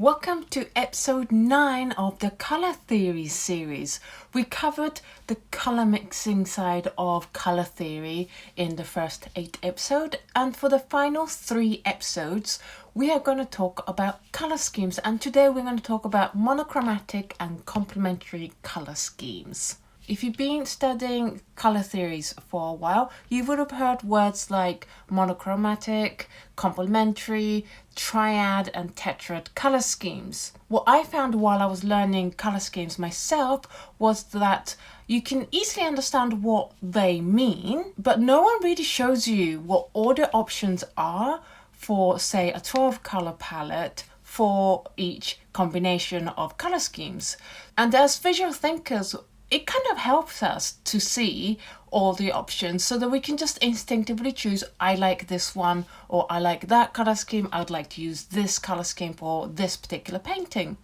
Welcome to episode 9 of the Colour Theory series. We covered the colour mixing side of colour theory in the first 8 episodes, and for the final 3 episodes we are going to talk about colour schemes, and today we're going to talk about monochromatic and complementary colour schemes. If you've been studying colour theories for a while, you would have heard words like monochromatic, complementary, triad and tetrad colour schemes. What I found while I was learning colour schemes myself was that you can easily understand what they mean, but no one really shows you what all the options are for, say, a 12 colour palette for each combination of colour schemes. And as visual thinkers, it kind of helps us to see all the options so that we can just instinctively choose, I like this one, or I like that colour scheme, I'd like to use this colour scheme for this particular painting.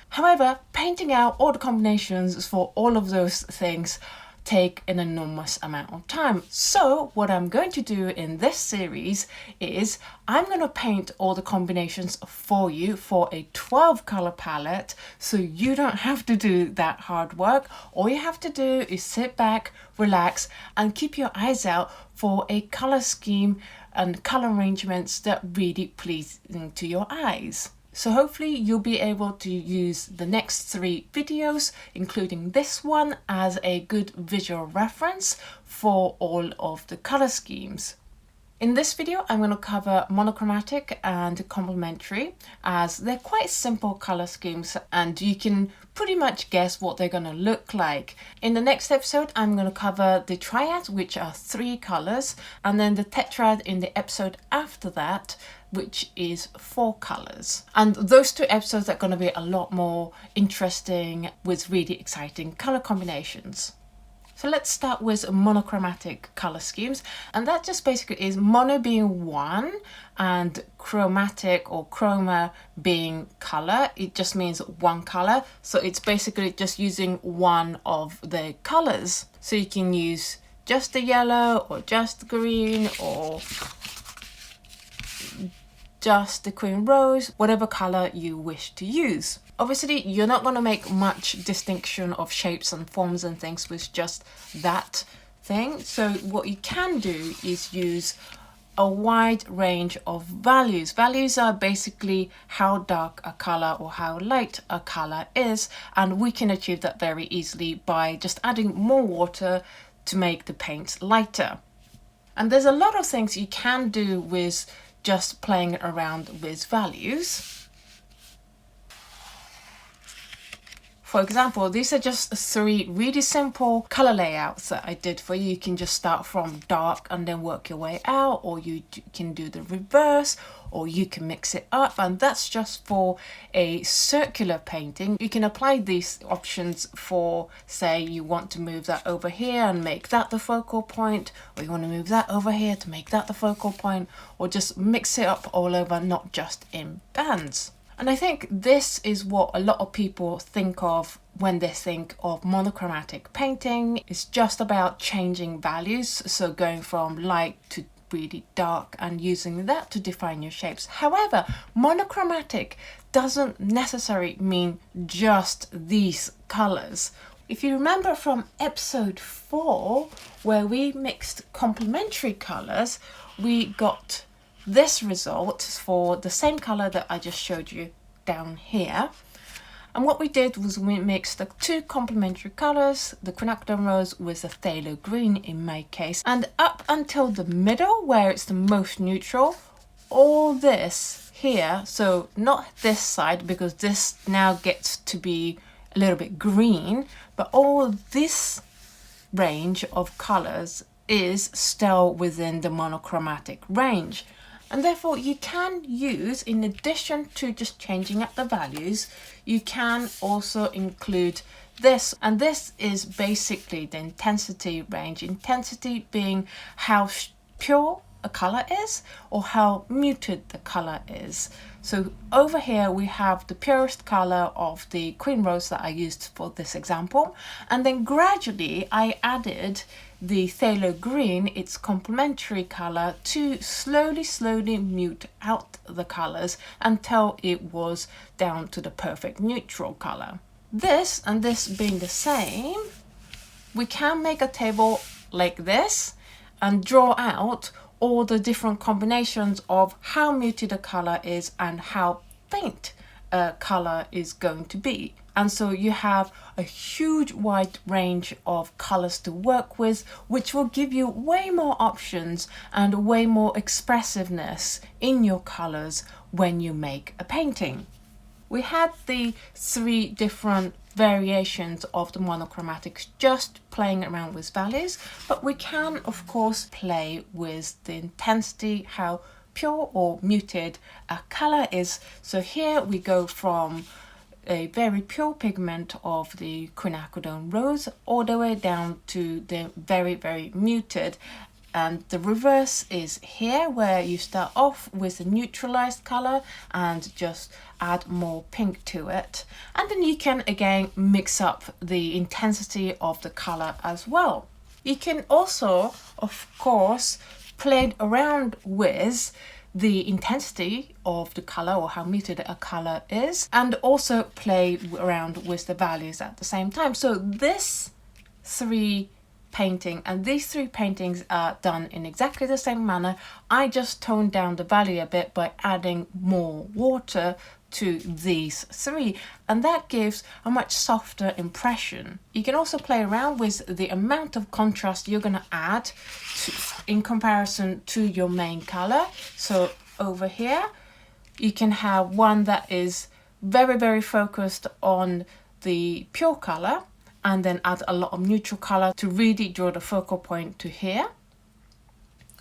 However, painting out all the combinations for all of those things take an enormous amount of time. So what I'm going to do in this series is I'm going to paint all the combinations for you for a 12 colour palette, so you don't have to do that hard work. All you have to do is sit back, relax and keep your eyes out for a colour scheme and colour arrangements that really pleasing to your eyes. So hopefully you'll be able to use the next 3 videos, including this one, as a good visual reference for all of the colour schemes. In this video, I'm going to cover monochromatic and complementary, as they're quite simple colour schemes and you can pretty much guess what they're going to look like. In the next episode, I'm going to cover the triads, which are 3 colours, and then the tetrad in the episode after that, which is 4 colours. And those 2 episodes are going to be a lot more interesting with really exciting colour combinations. So let's start with monochromatic colour schemes, and that just basically is mono being 1 and chromatic or chroma being colour. It just means 1 colour, so it's basically just using one of the colours. So you can use just the yellow or just the green or just the cream rose, whatever colour you wish to use. Obviously, you're not going to make much distinction of shapes and forms and things with just that thing. So what you can do is use a wide range of values. Values are basically how dark a colour or how light a colour is, and we can achieve that very easily by just adding more water to make the paint lighter. And there's a lot of things you can do with just playing around with values. For example, these are just 3 really simple colour layouts that I did for you. You can just start from dark and then work your way out, or you can do the reverse, or you can mix it up, and that's just for a circular painting. You can apply these options for, say, you want to move that over here and make that the focal point, or you want to move that over here to make that the focal point, or just mix it up all over, not just in bands. And I think this is what a lot of people think of when they think of monochromatic painting. It's just about changing values, so going from light to really dark and using that to define your shapes. However, monochromatic doesn't necessarily mean just these colours. If you remember from episode 4, where we mixed complementary colours, we got this result for the same colour that I just showed you down here. And what we did was we mixed the 2 complementary colours, the quinacridone rose with the phthalo green in my case, and up until the middle where it's the most neutral, all this here, so not this side because this now gets to be a little bit green, but all this range of colours is still within the monochromatic range. And therefore you can use, in addition to just changing up the values, you can also include this. And this is basically the intensity range. Intensity being how pure a color is or how muted the color is. So over here we have the purest color of the Queen Rose that I used for this example, and then gradually I added the phthalo green, its complementary color, to slowly mute out the colors until it was down to the perfect neutral color. This and this being the same, we can make a table like this and draw out all the different combinations of how muted a color is and how faint a color is going to be. And so you have a huge wide range of colors to work with, which will give you way more options and way more expressiveness in your colors when you make a painting. We had the 3 different variations of the monochromatics just playing around with values, but we can of course play with the intensity, how pure or muted a color is. So here we go from a very pure pigment of the quinacridone rose all the way down to the very muted. And the reverse is here, where you start off with a neutralized color and just add more pink to it. And then you can again mix up the intensity of the color as well. You can also, of course, play around with the intensity of the color or how muted a color is, and also play around with the values at the same time. So this 3 painting and these 3 paintings are done in exactly the same manner. I just toned down the value a bit by adding more water to these 3, and that gives a much softer impression. You can also play around with the amount of contrast you're going to add in comparison to your main color. So over here you can have one that is very focused on the pure color, and then add a lot of neutral color to really draw the focal point to here.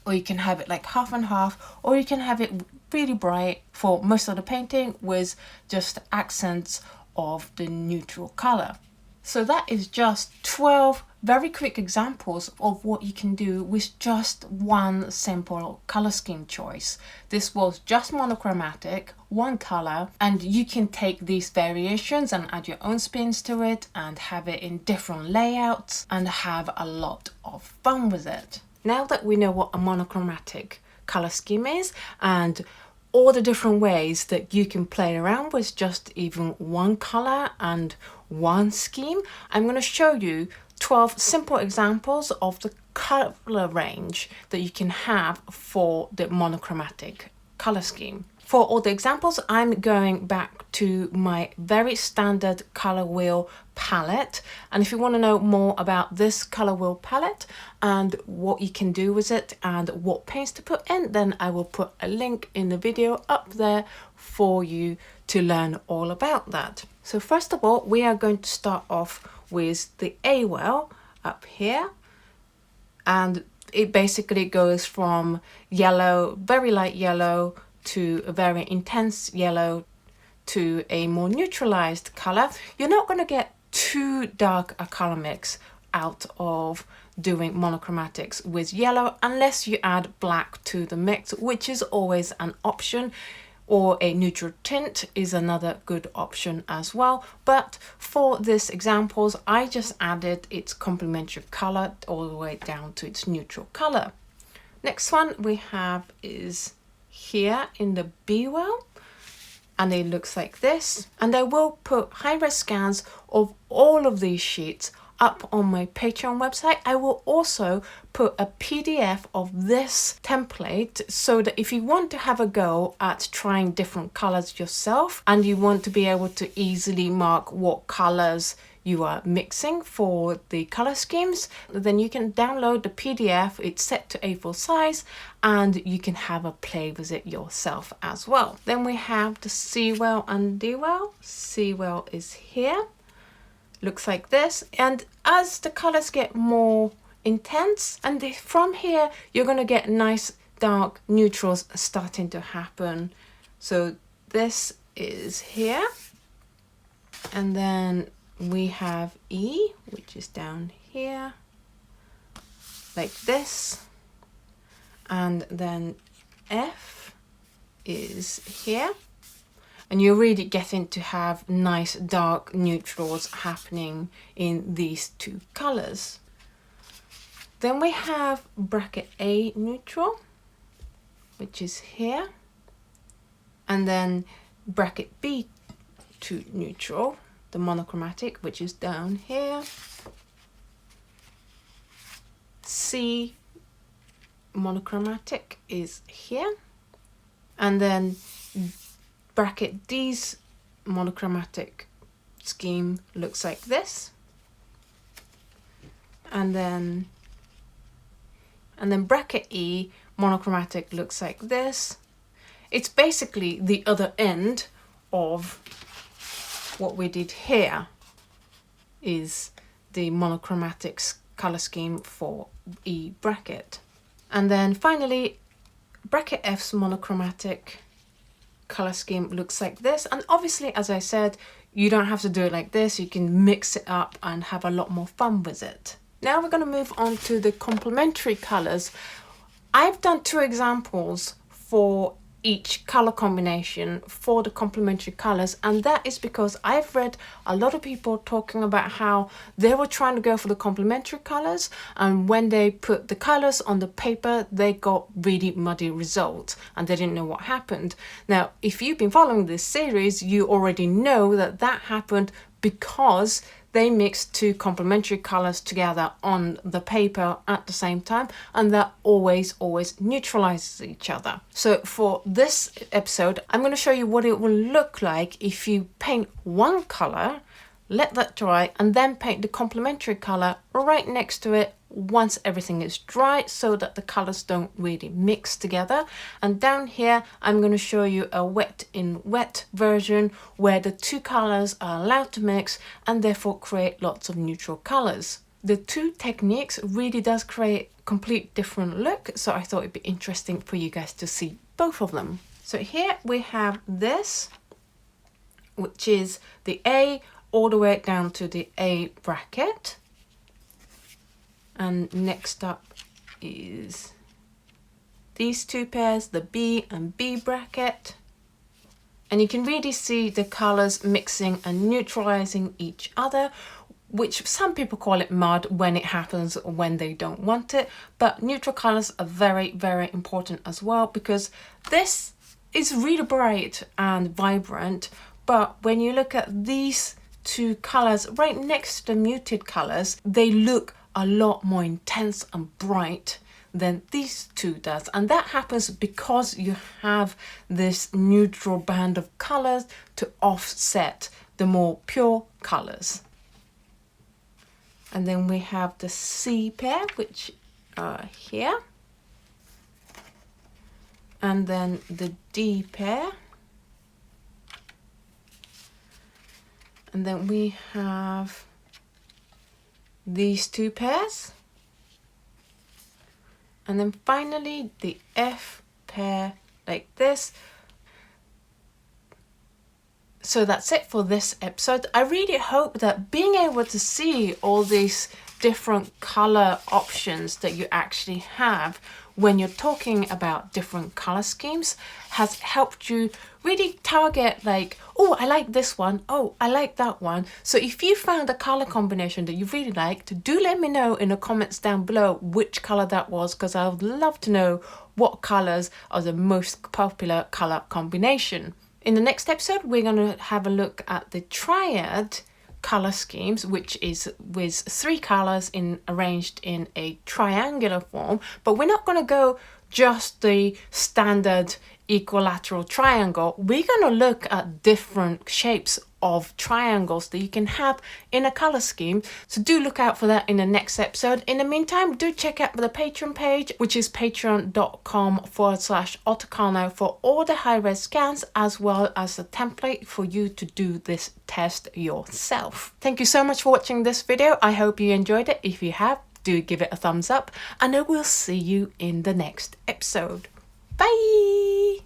Or you can have it like half and half, or you can have it really bright for most of the painting with just accents of the neutral color. So that is just 12 very quick examples of what you can do with just one simple color scheme choice. This was just monochromatic, one color, and you can take these variations and add your own spins to it and have it in different layouts and have a lot of fun with it. Now that we know what a monochromatic color scheme is and all the different ways that you can play around with just even one color and one scheme, I'm going to show you 12 simple examples of the color range that you can have for the monochromatic color scheme. For all the examples, I'm going back to my very standard color wheel palette, and if you want to know more about this color wheel palette and what you can do with it and what paints to put in, then I will put a link in the video up there for you to learn all about that. So first of all, we are going to start off with the A wheel up here, and it basically goes from yellow, very light yellow, to a very intense yellow, to a more neutralized color. You're not going to get too dark a color mix out of doing monochromatics with yellow unless you add black to the mix, which is always an option, or a neutral tint is another good option as well. But for this examples, I just added its complementary color all the way down to its neutral color. Next one we have is here in the B wheel, and it looks like this, and I will put high-res scans of all of these sheets up on my Patreon website. I will also put a PDF of this template so that if you want to have a go at trying different colors yourself and you want to be able to easily mark what colors you are mixing for the color schemes, then you can download the PDF. It's set to A4 size and you can have a play with it yourself as well. Then we have the C wheel and D wheel. C wheel is here, looks like this, and as the colors get more intense, and from here you're going to get nice dark neutrals starting to happen. So this is here, and then we have E, which is down here like this, and then F is here. And you're really getting to have nice dark neutrals happening in these two colors. Then we have bracket A neutral, which is here. And then bracket B2 neutral, the monochromatic, which is down here. C monochromatic is here. And then bracket D's monochromatic scheme looks like this. And then bracket E monochromatic looks like this. It's basically the other end of what we did here is the monochromatic color scheme for E bracket. And then finally, bracket F's monochromatic color scheme looks like this. And obviously, as I said, you don't have to do it like this. You can mix it up and have a lot more fun with it. Now we're going to move on to the complementary colors. I've done 2 examples for each color combination for the complementary colors, and that is because I've read a lot of people talking about how they were trying to go for the complementary colors, and when they put the colors on the paper they got really muddy results and they didn't know what happened. Now if you've been following this series, you already know that that happened because they mixed 2 complementary colors together on the paper at the same time, and that always neutralizes each other. So for this episode, I'm going to show you what it will look like if you paint one color, let that dry, and then paint the complementary color right next to it once everything is dry, so that the colors don't really mix together. And down here I'm going to show you a wet in wet version where the 2 colors are allowed to mix and therefore create lots of neutral colors. The 2 techniques really does create a complete different look, so I thought it'd be interesting for you guys to see both of them. So here we have this, which is the A all the way down to the A bracket. And next up is these 2 pairs, the B and B bracket. And you can really see the colors mixing and neutralizing each other, which some people call it mud when it happens when they don't want it. But neutral colors are very important as well, because this is really bright and vibrant. But when you look at these 2 colors right next to the muted colors, they look a lot more intense and bright than these 2 does, and that happens because you have this neutral band of colors to offset the more pure colors. And then we have the C pair, which are here, and then the D pair, and then we have these 2 pairs, and then finally the F pair like this. So that's it for this episode. I really hope that being able to see all these different color options that you actually have when you're talking about different color schemes has helped you really target, like, oh, I like this one, oh, I like that one. So if you found a color combination that you really liked, do let me know in the comments down below which color that was, because I would love to know what colors are the most popular color combination. In the next episode, we're going to have a look at the triad color schemes, which is with 3 colors arranged in a triangular form, but we're not going to go just the standard equilateral triangle. We're going to look at different shapes of triangles that you can have in a color scheme, so do look out for that in the next episode. In the meantime, do check out the Patreon page, which is patreon.com/Oto Kano, for all the high-res scans as well as a template for you to do this test yourself. Thank you so much for watching this video. I hope you enjoyed it. If you have, do give it a thumbs up, and I will see you in the next episode. Bye!